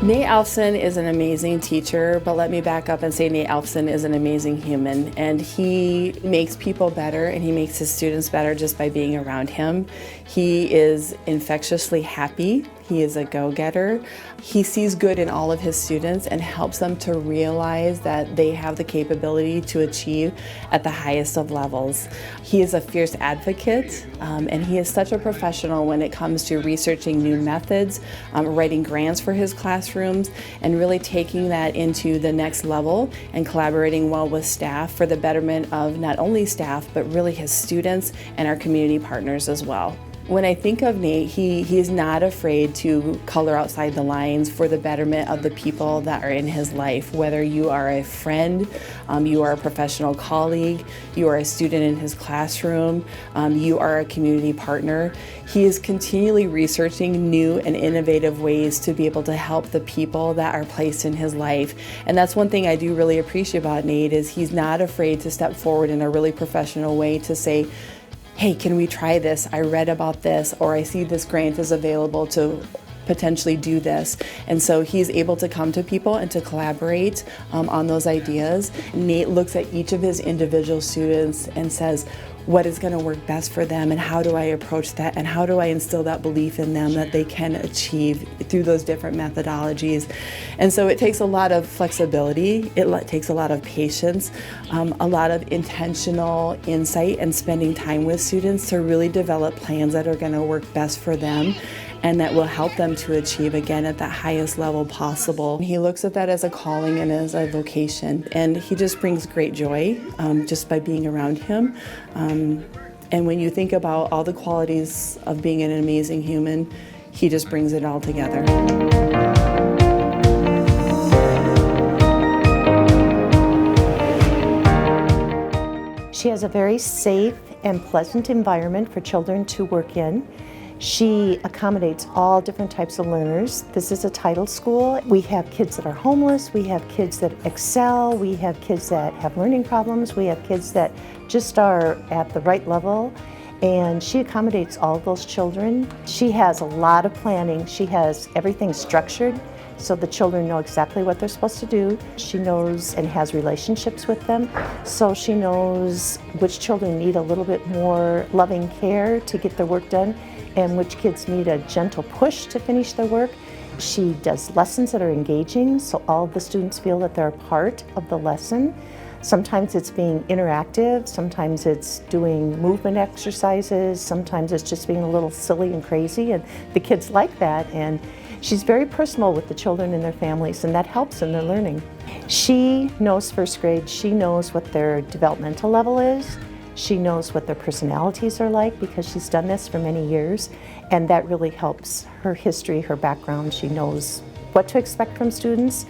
Nate Alfson is an amazing teacher, but let me back up and say Nate Alfson is an amazing human, and he makes people better and he makes his students better just by being around him. He is infectiously happy. He is a go-getter. He sees good in all of his students and helps them to realize that they have the capability to achieve at the highest of levels. He is a fierce advocate, and he is such a professional when it comes to researching new methods, writing grants for his classrooms, and really taking that into the next level and collaborating well with staff for the betterment of not only staff, but really his students and our community partners as well. When I think of Nate, he is not afraid to color outside the lines for the betterment of the people that are in his life. Whether you are a friend, you are a professional colleague, you are a student in his classroom, you are a community partner, he is continually researching new and innovative ways to be able to help the people that are placed in his life. And that's one thing I do really appreciate about Nate is he's not afraid to step forward in a really professional way to say, hey, can we try this? I read about this, or I see this grant is available to potentially do this. And so he's able to come to people and to collaborate on those ideas. Nate looks at each of his individual students and says, what is going to work best for them, and how do I approach that, and how do I instill that belief in them that they can achieve through those different methodologies. And so it takes a lot of flexibility, it takes a lot of patience, a lot of intentional insight and spending time with students to really develop plans that are going to work best for them and that will help them to achieve, again, at that highest level possible. He looks at that as a calling and as a vocation, and he just brings great joy just by being around him. And when you think about all the qualities of being an amazing human, he just brings it all together. She has a very safe and pleasant environment for children to work in. She accommodates all different types of learners. This is a title school. We have kids that are homeless, we have kids that excel, we have kids that have learning problems, we have kids that just are at the right level, and she accommodates all of those children. She has a lot of planning. She has everything structured so the children know exactly what they're supposed to do. She knows and has relationships with them, so she knows which children need a little bit more loving care to get their work done and which kids need a gentle push to finish their work. She does lessons that are engaging, so all the students feel that they're a part of the lesson. Sometimes it's being interactive, sometimes it's doing movement exercises, sometimes it's just being a little silly and crazy, and the kids like that. And she's very personal with the children and their families, and that helps in their learning. She knows first grade, she knows what their developmental level is. She knows what their personalities are like because she's done this for many years, and that really helps. Her history, her background, she knows what to expect from students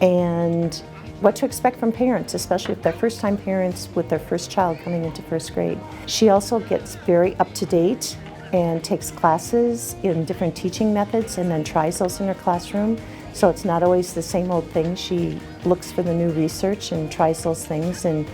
and what to expect from parents, especially if they're first-time parents with their first child coming into first grade. She also gets very up-to-date and takes classes in different teaching methods and then tries those in her classroom. So it's not always the same old thing. She looks for the new research and tries those things and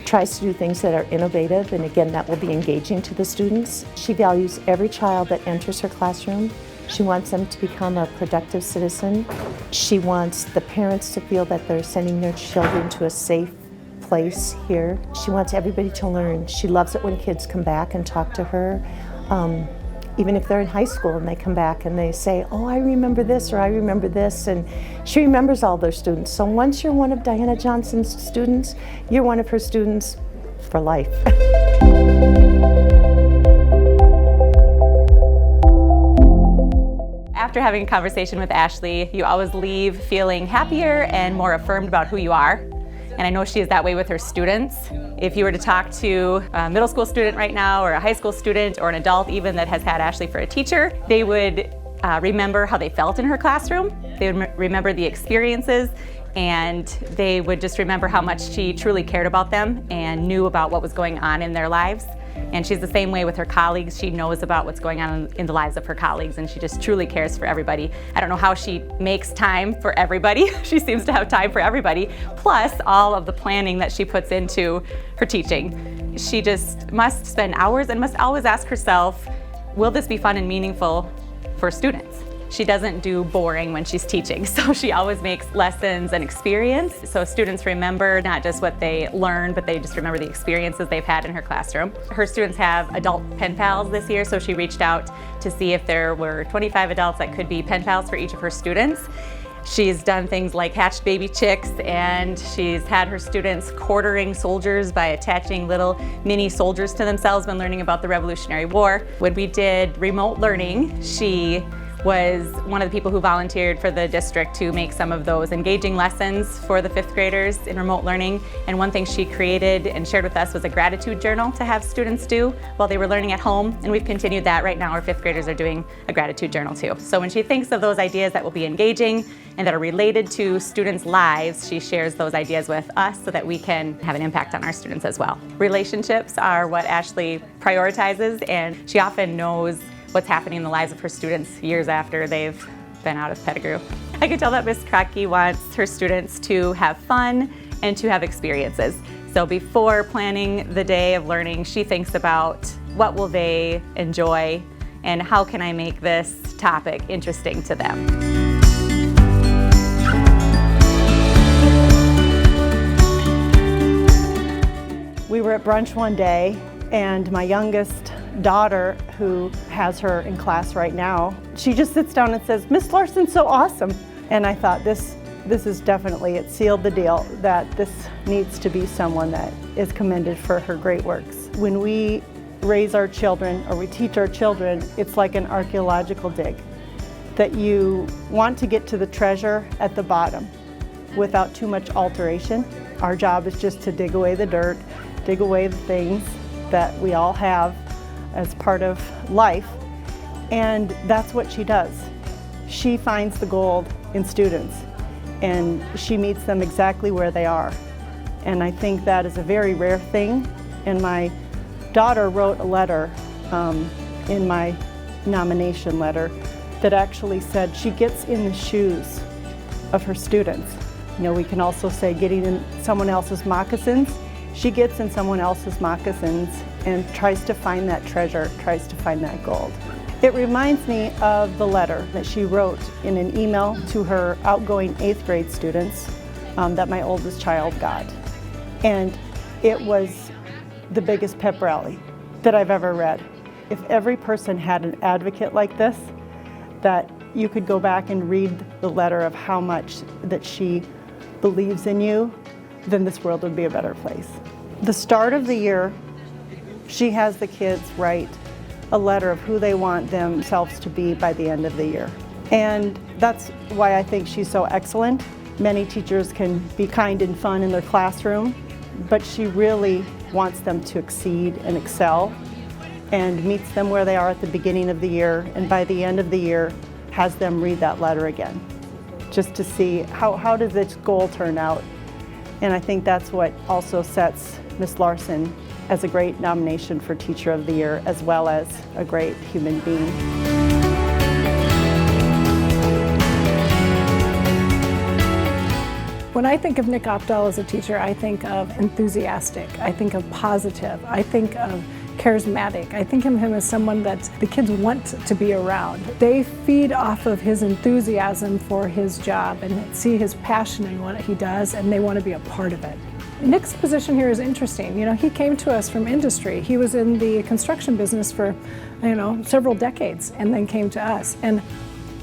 tries to do things that are innovative, and again, that will be engaging to the students. She values every child that enters her classroom. She wants them to become a productive citizen. She wants the parents to feel that they're sending their children to a safe place here. She wants everybody to learn. She loves it when kids come back and talk to her. Even if they're in high school and they come back and they say, oh, I remember this or I remember this, and she remembers all their students. So once you're one of Diana Johnson's students, you're one of her students for life. After having a conversation with Ashley, you always leave feeling happier and more affirmed about who you are. And I know she is that way with her students. If you were to talk to a middle school student right now, or a high school student, or an adult even that has had Ashley for a teacher, they would remember how they felt in her classroom. They would remember the experiences, and they would just remember how much she truly cared about them and knew about what was going on in their lives. And she's the same way with her colleagues. She knows about what's going on in the lives of her colleagues, and she just truly cares for everybody. I don't know how she makes time for everybody. She seems to have time for everybody, plus all of the planning that she puts into her teaching. She just must spend hours and must always ask herself, will this be fun and meaningful for students? She doesn't do boring when she's teaching, so she always makes lessons an experience, so students remember not just what they learned, but they just remember the experiences they've had in her classroom. Her students have adult pen pals this year, so she reached out to see if there were 25 adults that could be pen pals for each of her students. She's done things like hatched baby chicks, and she's had her students quartering soldiers by attaching little mini soldiers to themselves when learning about the Revolutionary War. When we did remote learning, she was one of the people who volunteered for the district to make some of those engaging lessons for the fifth graders in remote learning. And one thing she created and shared with us was a gratitude journal to have students do while they were learning at home. And we've continued that. Right now our fifth graders are doing a gratitude journal too. So when she thinks of those ideas that will be engaging and that are related to students' lives, she shares those ideas with us so that we can have an impact on our students as well. Relationships are what Ashley prioritizes, and she often knows what's happening in the lives of her students years after they've been out of Pettigrew. I can tell that Miss Kracke wants her students to have fun and to have experiences. So before planning the day of learning, she thinks about what will they enjoy and how can I make this topic interesting to them. We were at brunch one day, and my youngest daughter, who has her in class right now, she just sits down and says, "Miss Larson's so awesome." And I thought, this is definitely, it sealed the deal that this needs to be someone that is commended for her great works. When we raise our children or we teach our children, it's like an archaeological dig, that you want to get to the treasure at the bottom without too much alteration. Our job is just to dig away the dirt, dig away the things that we all have as part of life, and that's what she does. She finds the gold in students, and she meets them exactly where they are. And I think that is a very rare thing, and my daughter wrote a letter in my nomination letter that actually said she gets in the shoes of her students. You know, we can also say getting in someone else's moccasins. She gets in someone else's moccasins and tries to find that treasure, tries to find that gold. It reminds me of the letter that she wrote in an email to her outgoing 8th grade students that my oldest child got. And it was the biggest pep rally that I've ever read. If every person had an advocate like this, that you could go back and read the letter of how much that she believes in you, then this world would be a better place. The start of the year, she has the kids write a letter of who they want themselves to be by the end of the year. And that's why I think she's so excellent. Many teachers can be kind and fun in their classroom, but she really wants them to exceed and excel, and meets them where they are at the beginning of the year, and by the end of the year has them read that letter again, just to see how does this goal turn out. And I think that's what also sets Miss Larson as a great nomination for Teacher of the Year, as well as a great human being. When I think of Nick Opdahl as a teacher, I think of enthusiastic, I think of positive, I think of charismatic. I think of him as someone that the kids want to be around. They feed off of his enthusiasm for his job and see his passion in what he does, and they want to be a part of it. Nick's position here is interesting. You know, he came to us from industry. He was in the construction business for, several decades, and then came to us. And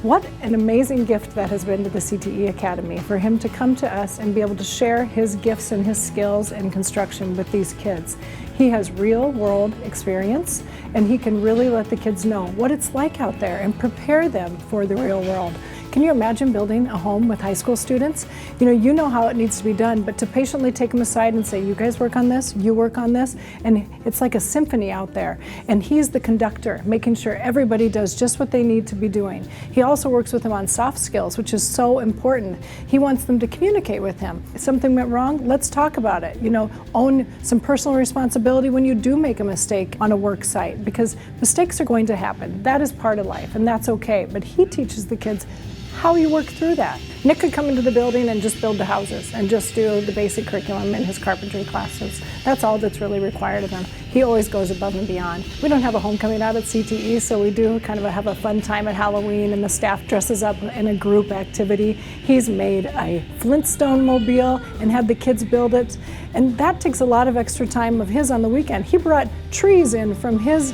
what an amazing gift that has been to the CTE Academy, for him to come to us and be able to share his gifts and his skills in construction with these kids. He has real world experience, and he can really let the kids know what it's like out there and prepare them for the real world. Can you imagine building a home with high school students? You know how it needs to be done, but to patiently take them aside and say, you guys work on this, you work on this, and it's like a symphony out there. And he's the conductor, making sure everybody does just what they need to be doing. He also works with them on soft skills, which is so important. He wants them to communicate with him. If something went wrong, let's talk about it. Own some personal responsibility when you do make a mistake on a work site, because mistakes are going to happen. That is part of life, and that's okay. But he teaches the kids how you work through that. Nick could come into the building and just build the houses and just do the basic curriculum in his carpentry classes. That's all that's really required of him. He always goes above and beyond. We don't have a homecoming out at CTE, so we do kind of have a fun time at Halloween and the staff dresses up in a group activity. He's made a Flintstone mobile and had the kids build it, and that takes a lot of extra time of his on the weekend. He brought trees in from his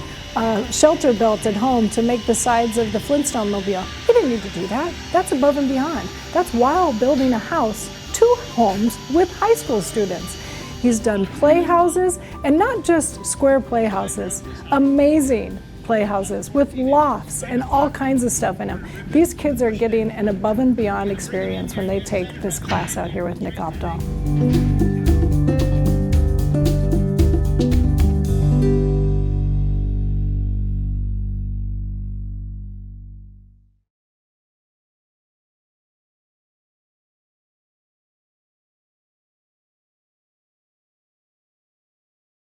shelter built at home to make the sides of the Flintstone mobile. He didn't need to do that. That's above and beyond. That's while building a house, 2 homes with high school students. He's done playhouses, and not just square playhouses, amazing playhouses with lofts and all kinds of stuff in them. These kids are getting an above and beyond experience when they take this class out here with Nick Opdahl.